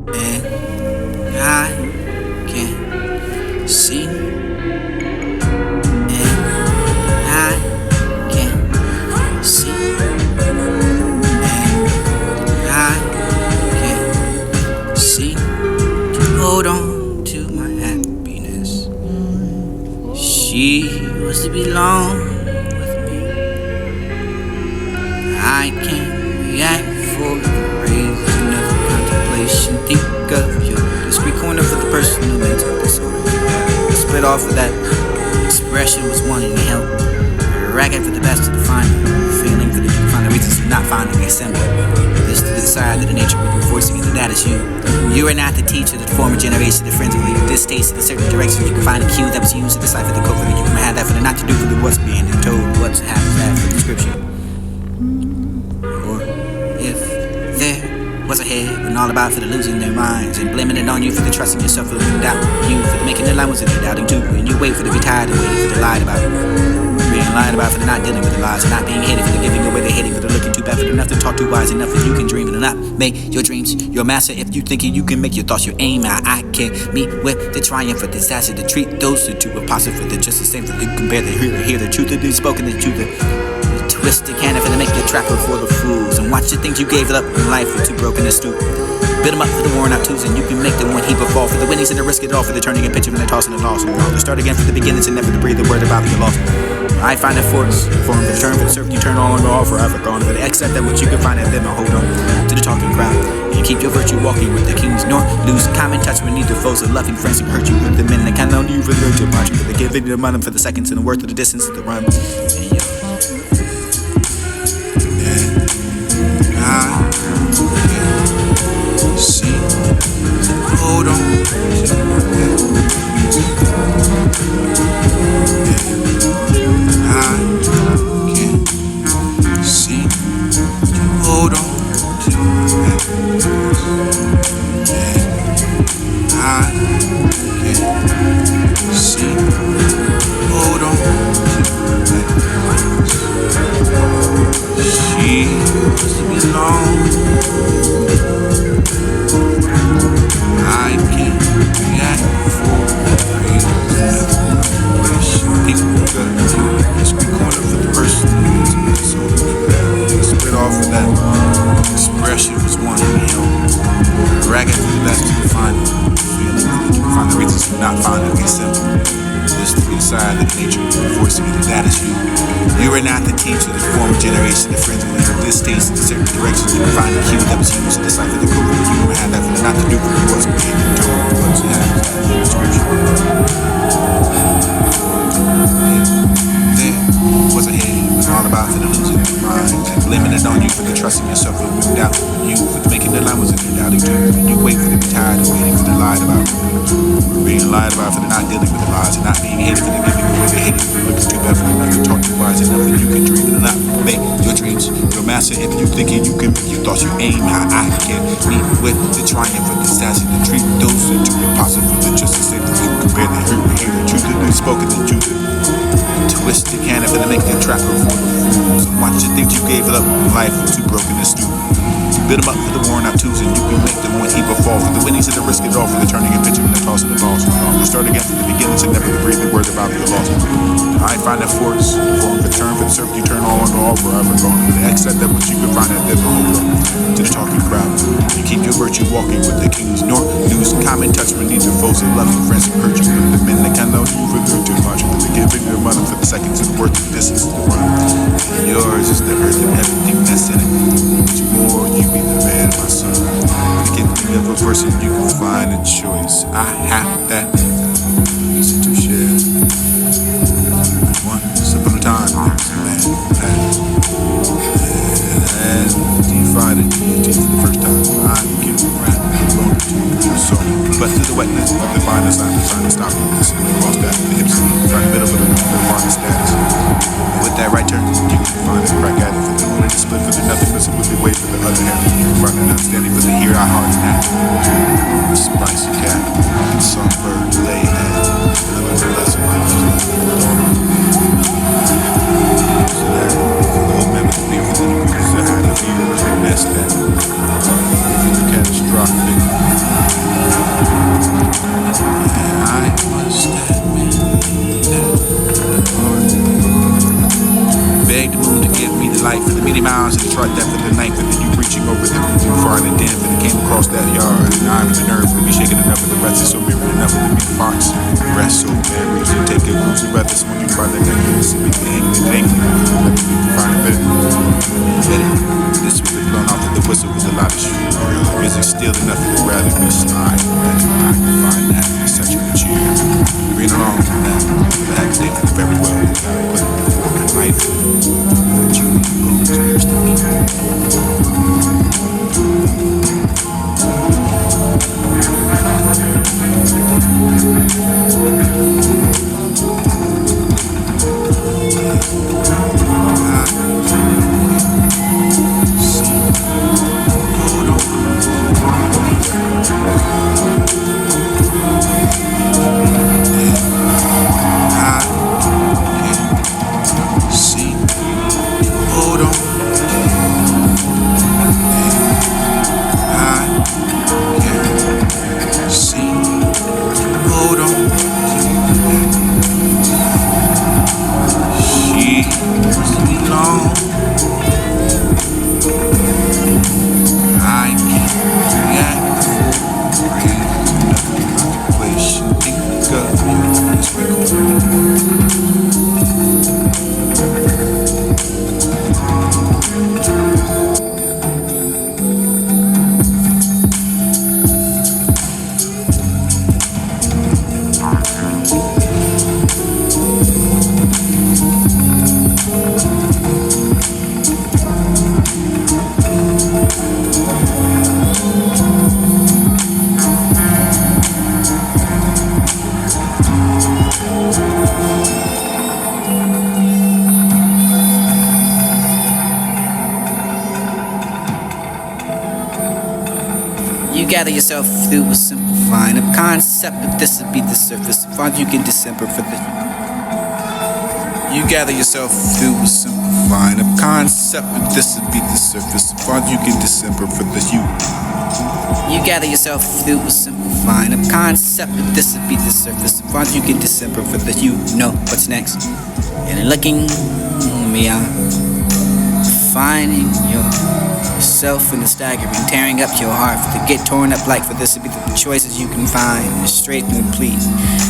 And I can see, and I can see, and I can see. Hold on to my happiness. She was to belong with me. I can't react for the reason of contemplation. Think of your discreet corner for the person who makes it disorder. Split off of that expression was wanting to help. Ragging for the best to define it. Feeling for the you find the reasons for not finding the assembly. This to the side of the nature of your voicing it, and that is you. You are not the teacher, the former generation, the friends of the distaste in a certain direction. You can find a cue that was used to decipher the code for the you can have that for the not to do for the what's being told, what's happened that for the description. Or if there was a head and all about for the losing their minds and blaming it on you for the trusting yourself for the doubt, you for the making the line was in the doubting too, and you wait for the be tired and waiting for the lied about. Being lied about for the not dealing with the lies, and not being hated for the giving away the hating, for the looking too bad, for the enough to talk too wise enough that you can dream and not make your dreams your master. If you thinking you can make your thoughts your aim, I can't meet with the triumph of disaster to treat those the two apostles for the just the same, for you can bear the hear the truth that is spoken, the truth that twisted cannon for to make you trapper for the fools, and watch the things you gave up in life were too broken to stoop. Build them up for the worn out twos, and you can make them one heap of fall for the winnings and the risk it all, for the turning and pitching and the tossing and loss, and to start again for the beginnings and never to breathe the word about your loss. I find a force, form the turn for the surf, you turn all and all forever gone. But accept that what you can find at them and hold on to the talking crowd. And keep your virtue walking with the kings, nor lose common touch with neither foes or loving friends who hurt you with the men that count on you for the to march, for the giving the money for the seconds and the worth of the distance of the run. See, hold on. Hold on to that. I can see. Hold on to that. She belongs. I can react for the reason. People got to discreet corner for the person who is so split off of that expression was wanting to help. Ragging for the best to find it. Feeling that you can find the reasons for not finding the assembly. This to be the side of the nature of voicing it, and that is you. You are not the teacher, the former generation, the friends of the distaste in certain directions. You can find the cue that was used to decipher the code that you can have that for the not to do for the what's being told, what's happened in the description. There was a head, it was all about for the losing of your mind, and blaming it on you for the trusting yourself for the doubt, you for the making the line was in the doubting too, and you wait for the be tired and waiting for the lied about, being lied about for the not dealing with the lies, and not being hated for the giving away the hating, for the looking too bad for the not to talk too wise enough that you can dream and not make your dreams your master. If you thinking you can make your thoughts your aim, I can't meet with the triumph of disaster to treat those that too impossible for the just the same, that you compare the hear the truth that is spoken, the truth that twisted cannon for to make you trapper for the fools, and watch the things you gave up in life were too broken to stoop. Build them up for the worn out twos, and you can make them one heap of fall, for the winnings and the risk it all, for the turning and pitching and the tossing and loss. To start again from the beginnings and never to breathe the word about your loss. I find that force, form the turn for the surf, you turn all and all forever gone. But accept that what you can find at them and hold on to the talking crowd. You keep your virtue walking with the kings, nor lose common touch with neither foes or loving friends who hurt you with the men that can't know you for their too much, for the giving their money for the seconds and the worth of the distance of the run. And yours is the earth and everything that's in it. Much more you be the man, my son. I can think of a person you can find a choice. I have that reason to share. Once upon a time, there was a man who had defied deity for the first time. I'm giving rap alone to your soul. But through the wetness of the finest, I'm trying to stop you. Listen to the cross that the hips right in the middle of the nirvana status. And with that right turn, you can find a crack at it for the only to split for the nothingness and with the weight for the other hand. You can find an understanding for the here our hearts now. Spicy cat, songbird, lay head, another lesson. Catastrophic miles in the trot depth of the night, but then you reaching over the far in the den, but it came across that yard. And I'm in the nerve to be shaking enough of the rest, so mirroring enough of the meat parts. Rest so bad, we should take a bruisey breath, it's when you find that kind of see me hanging and dangling. Let me find a bit. This was the blown off of the whistle was a lot of shit. Music still enough to rather be slide. I can find that it's such a good cheer. Bring along from that, but I can think very well. Put before the light. That you go to nearest to me. You gather yourself through a simplifying a concept, but this would be the surface. Find you can December for the. You gather yourself through a simplifying a concept, but this would be the surface. Find you can December for the you. You gather yourself through a simplifying a concept, but this would be the surface. Find you can December for the you. Know what's next. And looking me out, finding yourself in the staggering, tearing up your heart for the get torn up like for this to be the choices you can find, straight and complete,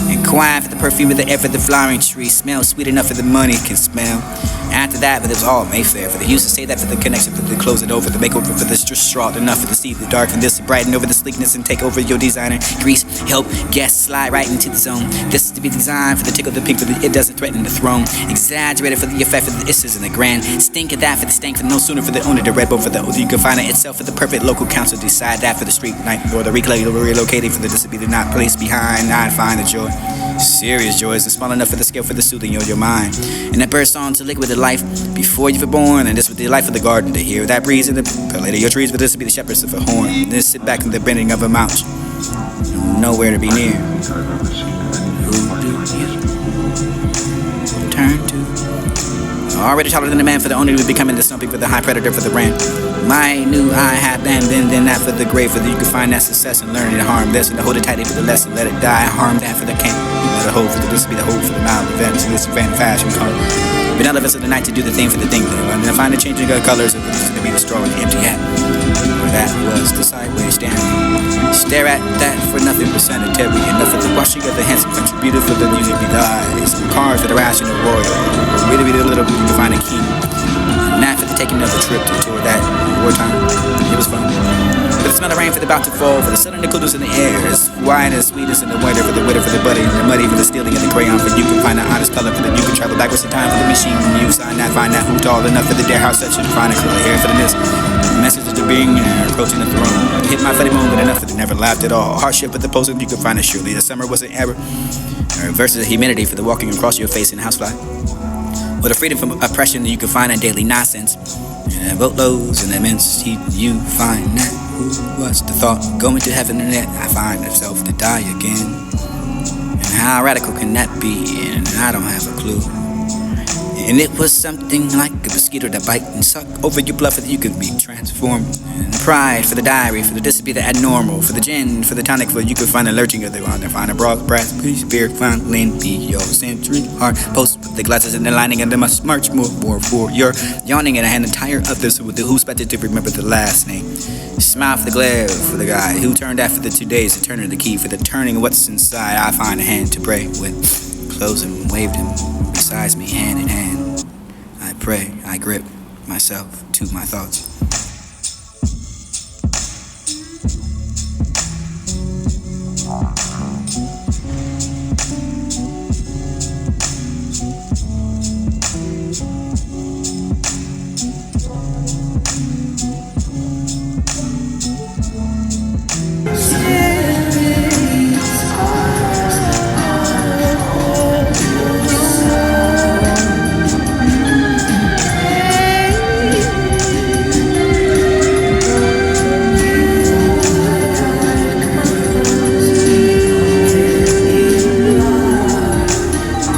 and quiet for the perfume of the air for the flowering tree, smell sweet enough for the money can smell. After that, but it was all Mayfair. For the used to say that for the connection, for the close it over, the makeover for the distraught enough for the see the dark, and this to brighten over the sleekness and take over your designer. Grease, help, guests slide right into the zone. This is to be designed for the tickle, the pink, for the it doesn't threaten the throne. Exaggerated for the effect, for the isses and the grand. Stink of that for the stank, for no sooner for the owner, the red bull for the odor. You can find it itself for the perfect local council. Decide that for the street night, or the relocating for the this to be the not placed behind. I'd find the joy. Serious joy is small enough for the scale for the soothing of your mind. And that bursts on to liquid of life before you were born. And this was the life of the garden to hear that breeze in the palette of your trees. But this would be the shepherds of a horn. And then sit back in the bending of a mouth. Nowhere to be near. Who do you turn to? Already taller than the man for the owner, becoming the something for the high predator for the brand. My new I have been, then that for the grave, for the you can find that success and learning to harm this and to hold it tightly for the lesson, let it die. Harm that for the camp, let it hold for the this be the hope for the mild events, this event fashion color. But none of us of the night to do the thing for the thing that and then find the changing of colors of this to be the straw and the empty hat. That was the sideways standing. Stare at that for nothing but sanitary, enough of the washing of the hands and contributed for the music be eyes. Cars for the rational royal. Really be the little you can find a key. Not for the taking of a trip to tour that wartime. It was fun. But the smell of rain for the about to fall, for the sun and the coolness in the air. It's wine and sweetness in the winter for the buddy, and the muddy for the stealing of the crayon. For you can find the honest color for the you can travel backwards in time for the machine. You sign that, find that who tall enough for the dare house section. Find a curly hair for the mist. Message to being approaching the throne. Hit my funny moment enough that they never laughed at all. Hardship with the post you can find it surely. The summer was an error. Versus the humidity for the walking across your face in housefly. Or the freedom from oppression that you can find in daily nonsense. Boatloads and immense heat, you find that. Who was the thought going to heaven and yet I find myself to die again? And how radical can that be? And I don't have a clue. And it was something like a mosquito that bite and suck over your blood for that you could be transformed. And pride for the diary, for the this be the abnormal, for the gin, for the tonic, for you could find a lurching of the on there, find a broad brass piece, beer, clown, lean, be your century heart, post with the glasses and the lining, and there must much more for your yawning, and I had entire others with the who's better to remember the last name. Smile for the glare for the guy who turned after the 2 days to turn the key for the turning what's inside. I find a hand to pray with, close him, waved him besides me hand in hand. I pray, I grip myself to my thoughts.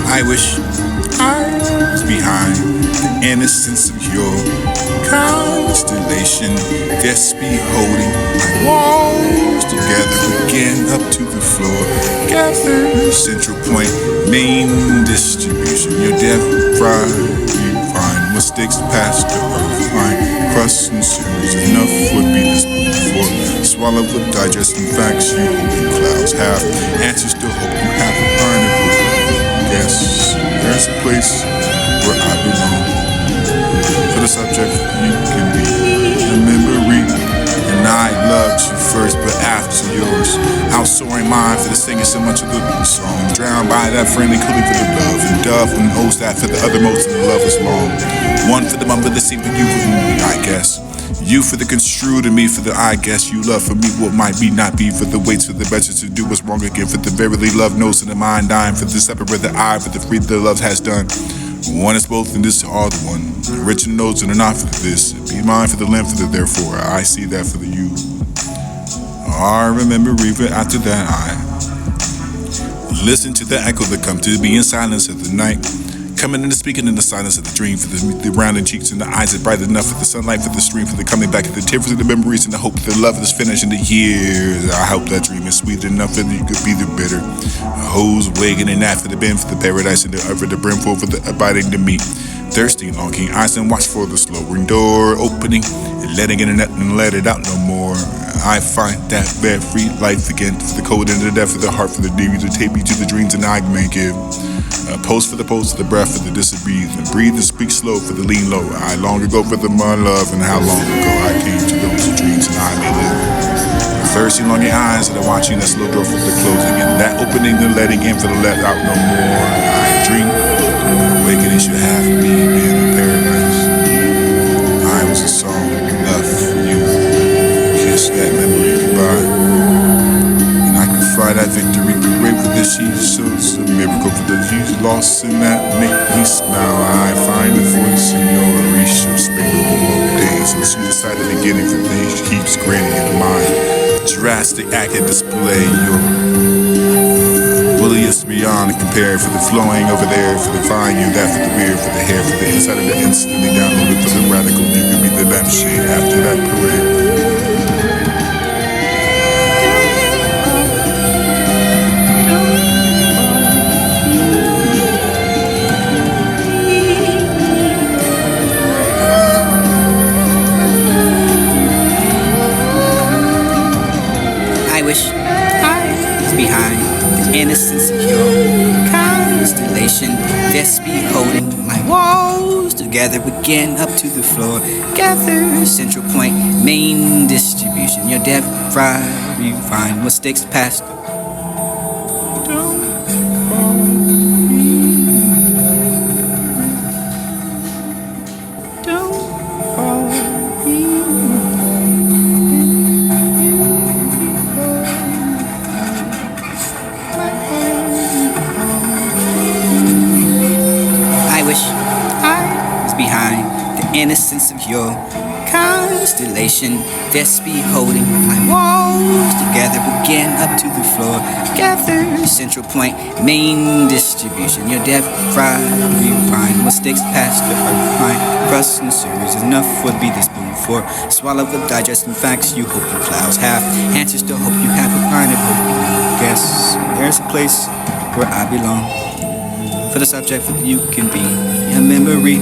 I wish I was behind the innocence of your constellation. Just be holding my walls together again up to the floor. Gather central point, main distribution. Your death fry, you find mistakes past the earth. Find crust and series. Enough would be this before. Swallow the digesting facts. You hope in clouds have answers to hope you have a pineapple. Yes, there's a place where I belong. For the subject, you can be a memory. And I loved you first, but after yours. How soaring mine for the singing so much of the song. Drowned by that friendly coolie for the love. And dove and O's that for the other most, and the love is long. One for the mumble that seemed for you for me, I guess. You for the construed and me for the I guess. You love for me what might be not be, for the weights for the better to do what's wrong again, for the verily love knows in the mind dying, for the separate the eye, for the free the love has done. One is both and this is all the one. The rich and notes and are not for this. Be mine for the limb for the therefore. I see that for the you. I remember even after that I listen to the echo that come to me in silence of the night. Coming in and speaking in the silence of the dream, for the rounded cheeks and the eyes that bright enough for the sunlight, for the stream, for the coming back of the tears, for the memories and the hope that the love is finishing the years. I hope that dream is sweet enough that you could be the bitter. Hoes wagging and that for the bin, for the paradise and the over the brimful, for the abiding to meet. Thirsty, longing eyes and watch for the slowing door opening and letting in and let it out no more. I find that bad free life again, for the cold and the death of the heart, for the deep to tape you to the dreams and I may give. Post for the pulse of the breath for the disbreathe and breathe and speak slow for the lean low. I long ago for the my love and how long ago I came to those dreams and I may live. Thirsty longing eyes that are watching that slow door for the closing and that opening and letting in for the let out no more. I dream awakening should have me being in paradise. I was a song love for you. Kiss that memory goodbye. And I could fly that victory parade for this she's so it's a miracle for the she's lost in that make me smile. I find a voice in your reach of spring days and she decided to get it for me. She keeps grinning in mind. Drastic act and display your williest beyond compare for the flowing over there, for the fine you, that for the beard, for the hair, for the inside of the instantly downloaded, for the radical you could be the lampshade after that parade. Behind the innocence of your constellation, just be holding my walls together again up to the floor. Gather central point, main distribution. Your depth fry, you find mistakes past. Behind the innocence of your constellation, just be holding my walls together begin up to the floor. Gather, central point, main distribution. Your depth, fry, refine. What sticks past the earth, fine. Crust and series, enough would be the spoonful. Swallow the digesting facts you hope your clouds have. Answers to hope you have a kind of hope you guess. There's a place where I belong. For the subject that you can be a memory.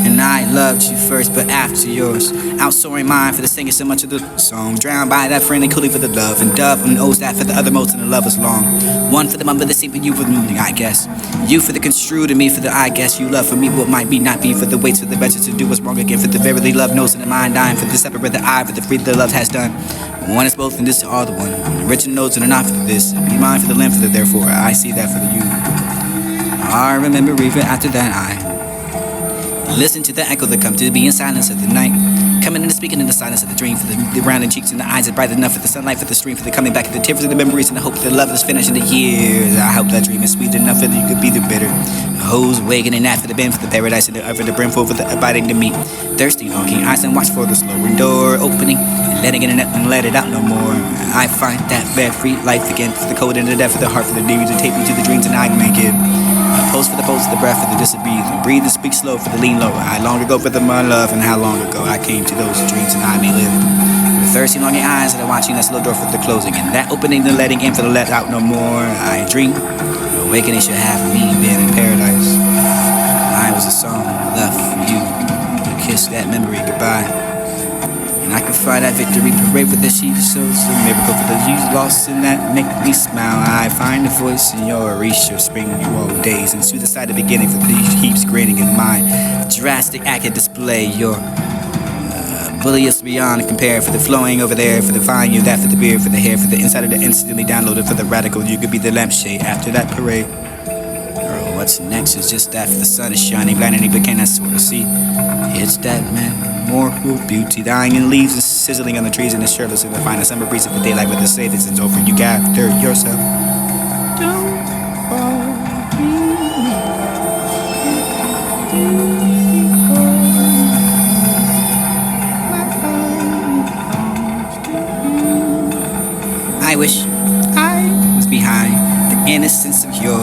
And I loved you first, but after yours. Outsoaring mine for the singing so much of the song. Drowned by that friendly coolie for the love. And dove and O's that for the other most and the love is long. One for the mum, but the same for you for the moving, I guess. You for the construed and me for the I guess. You love for me what might be, not be. For the weights, for the venture to do what's wrong again. For the verily love knows in the mind dying. For the separate the I, for the free the love has done. One is both and this is all the one. The rich and knows and are not for this. Be mine for the limb for the therefore. I see that for the you. I remember even after that I listen to the echo that comes to be in silence of the night. Coming in and speaking in the silence of the dream. For the rounded cheeks and the eyes that bright enough. For the sunlight, for the stream. For the coming back of the tears of the memories. And the hope that love is finishing the years. I hope that dream is sweet enough that you could be the bitter. The hoes awakening after the bend. For the paradise and the earth. For the brimful. For the abiding to meet. Thirsty, longing eyes and watch for the slowing door opening. And letting it in and let it out no more. I find that very free life again. For the cold and the death. For the heart. For the need to take me to the dreams and I make it. Pose for the pose, the breath for the disbreathe, and breathe and speak slow for the lean low. I long ago for the my love, and how long ago I came to those dreams and I may live. The thirsty longing eyes that are watching that slow door for the closing, and that opening the letting in for the let out no more. I dream, awakening should have me been in paradise. I was a song left for you to kiss that memory goodbye. And I can find that victory parade with the sheep, so it's a miracle for the youth lost in that make me smile. I find a voice in your reach, your spring you all days, and to the side of the beginning for the heaps grinning in my drastic act and display. Your bulliest beyond compare for the flowing over there, for the fine you, that for the beard, for the hair, for the inside of the instantly downloaded, for the radical you could be the lampshade after that parade. Girl, what's next is just that for the sun is shining, blinding but cannot sort of see. It's that man. More cool beauty, dying in leaves and sizzling on the trees and the shirtless in the finest summer breeze of the daylight with the savings is over. You gather yourself. Don't fall I wish I was behind the innocence of your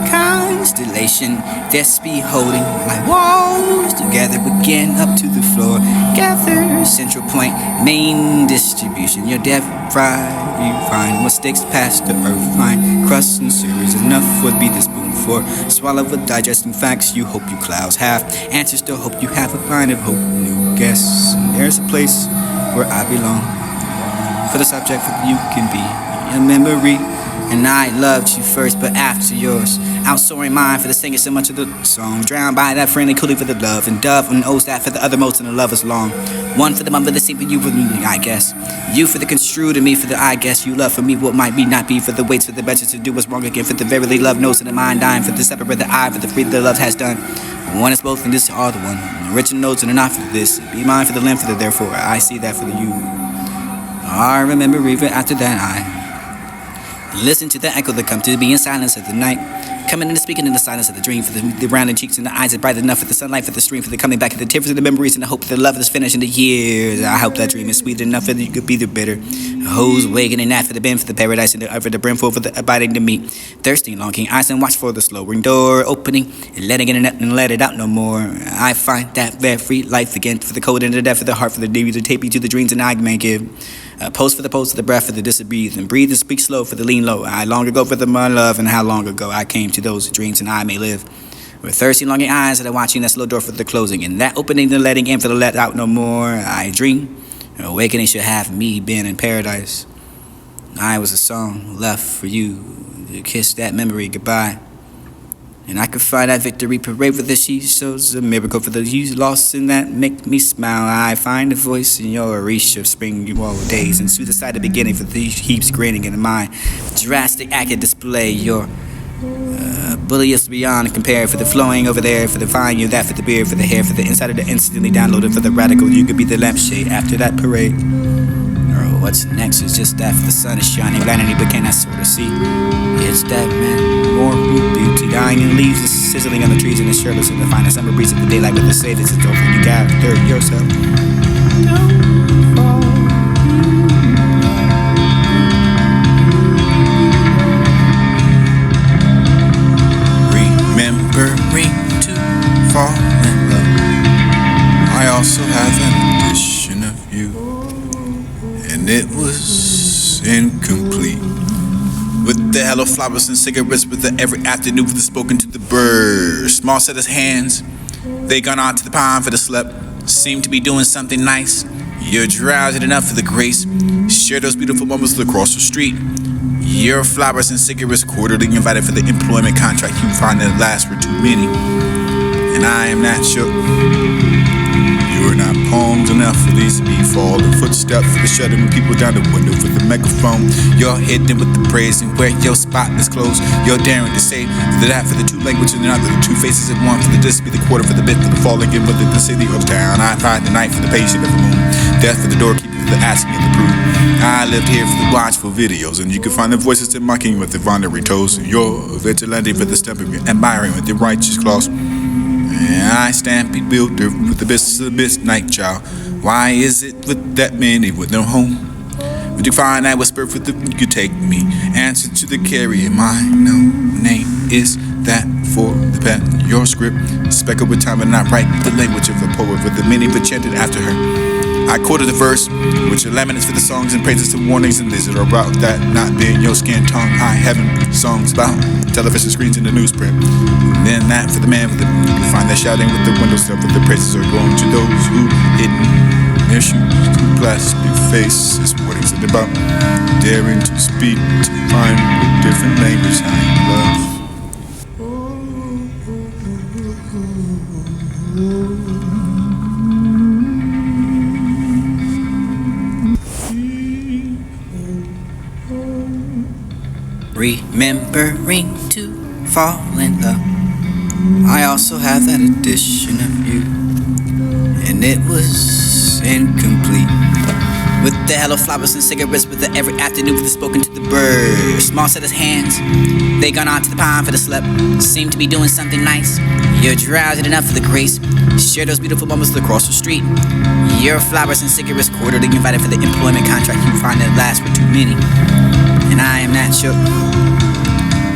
constellation. This beholding my walls together begin up to the floor. Gather, central point, main distribution. Your depth, fry, refine. What sticks past the earth, fine. Crust and series, enough would be the spoonful. Swallow with digesting facts you hope you clouds have. Answers to hope you have a kind of hope new guess. And there's a place where I belong. For the subject that you can be a memory. And I loved you first, but after yours. Outsoaring mine for the singing so much of the song. Drowned by that friendly coolie for the love. And dove and O's that for the other most and the love is long. One for the mum, but the same for you for the moving, I guess. You for the construed and me for the I guess. You love for me what might be, not be. For the weights, for the venture to do what's wrong again. For the verily love knows in the mind dying. For the separate the I, for the free the love has done. One is both and this is all the one. The rich and knows and are not for this. Be mine for the limb for the therefore. I see that for the you. I remember even after that I listen to the echo that comes to be in silence of the night. Coming in and speaking in the silence of the dream. For the rounded cheeks and the eyes that bright enough. For the sunlight, for the stream. For the coming back of the tears of the memories. And the hope that love is finishing the years. I hope that dream is sweet enough that you could be the bitter. The hoes awakening after the bend. For the paradise and the earth. For the brimful. For the abiding to meet. Thirsty, longing eyes and watch for the slowing door opening. And letting it in and let it out no more. I find that very free life again. For the cold and the death. For the heart. For the need to take me to the dreams and I may give. Pose for the pose of the breath for the disbreathe. And breathe and speak slow for the lean low. I long ago for the my love. And how long ago I came to those dreams and I may live. With thirsty longing eyes that are watching that slow door for the closing. And that opening the letting in for the let out no more. I dream. Awakening should have me been in paradise. I was a song left for you to kiss that memory goodbye. And I could find that victory parade with the she shows a miracle for the youth lost in that make me smile. I find a voice in your reach of spring you all days. And to the side of the beginning for the heaps grinning in my drastic act and display. Your bulliest beyond compare for the flowing over there. For the fine you, that for the beard, for the hair. For the inside of the instantly downloaded. For the radical you could be the lampshade after that parade. What's next is just that for the sun is shining, blinding but cannot sort of see. It's that man, more beauty, dying in leaves and sizzling on the trees and the shirtless in the finest summer breeze of the daylight with the savings is over. You gather yourself. Don't fall. incomplete. With the hello flowers and cigarettes, with the every afternoon for the spoken to the birds. Small set of hands, they gone out to the pond for the slept. Seem to be doing something nice. You're drowsy enough for the grace. Share those beautiful moments across the street. Your flowers and cigarettes quarterly invited for the employment contract you find that lasts for too many. And I am not sure. You're not poems enough for these to be falling footsteps for the shutting people down the window for the megaphone. You're hidden with the praise and where your spot is closed. You're daring to say that for the two languages and not the two faces at one. For the this be the quarter for the bit for the falling in with the city of town. I find the night for the patient of the moon. Death for the doorkeeper for the asking and the proof. I lived here for the watchful videos, and you can find the voices in mocking with the vulnerary toes. And you're vigilante for the stepping, admiring with your righteous claws. And I stampede builder with the best of the best night, child. Why is it with that many with no home? Would you find I whisper for the you take me? Answer to the carrier, my no name is that for the pet. Your script, speckled with time and not write the language of a poet with the many but chanted after her. I quoted the verse, which are laminates for the songs and praises and warnings and these are about that not being your skin tongue. I haven't songs about television screens and the newsprint. And then that for the man with the you find that shouting with the windows up, but the praises are going to those who hidden their shoes to plastic faces. What is it about? Daring to speak to find a different language I love. Remembering to fall in love. I also have that edition of you, and it was incomplete. With the hello flowers and cigarettes, with the every afternoon for the spoken to the birds. Small set of hands, they gone out to the pond for the slept. Seem to be doing something nice. You're drowsy enough for the grace. Share those beautiful moments across the street. Your flowers and cigarettes quarterly invited for the employment contract you find that lasts for too many. And I am not sure.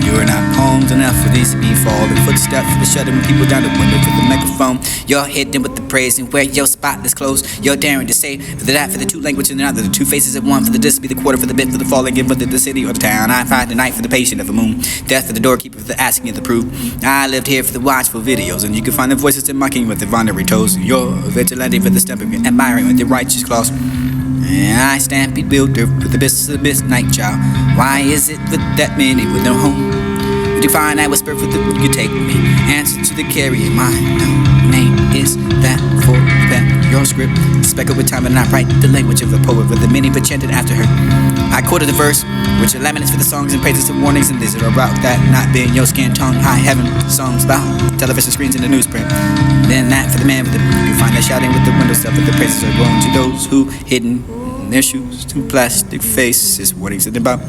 You're not poems enough for these to be falling footsteps for the shuttering people down the window for the megaphone. You're hidden with the praise and where your spot is closed. You're daring to say for the two languages and not the two faces at one. For the this be the quarter for the bit for the falling in with the city or the town. I find the night for the patient of the moon. Death for the doorkeeper for the asking of the proof. I lived here for the watchful videos, and you can find the voices in mocking with the vulnerary toes. You're a vigilante for the stepping, admiring with your righteous claws. And I stampede builder with the best of the best night, child. Why is it with that many with no home? Would you find I whisper for the you take me? Answer to the carrier, my no name is that for that. Your script, speckled with time and not write the language of a poet with the many but chanted after her. I quoted the verse, which are laminates for the songs and praises and warnings and these are about that not being your skin tongue. I haven't songs about television screens and the newsprint. Then that for the man with the you find that shouting with the windows up, but the praises are going to those who hidden in their shoes to plastic faces. What is it about?